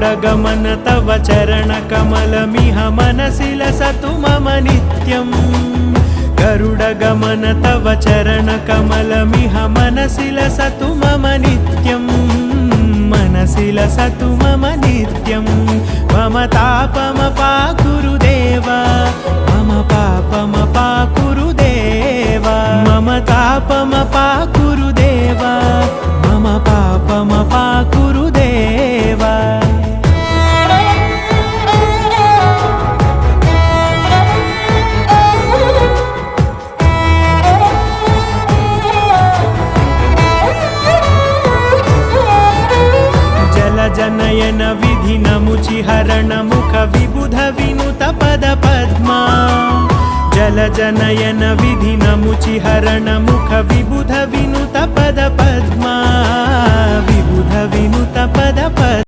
गरुडगमन तव चरणकमलमिह मनसि लसतु मम नित्यम् गरुडगमन तव चरणकमलमिह मनसि लसतु मम नित्यम् मनसि लसतु मम नित्यम् मम तापमपाकुरुदेव मम पापमपाकुरुदेव मम तापमपाकुरुदेव मम पापमपाकुरुदेव जनयन विधिनमुचिहरण मुख विबुध विनुत पद पद्मा जलजनयन विधिनमुचिहरण मुख विबुध विनुत पद पद्मा विबुध विनुत पद पद्मा।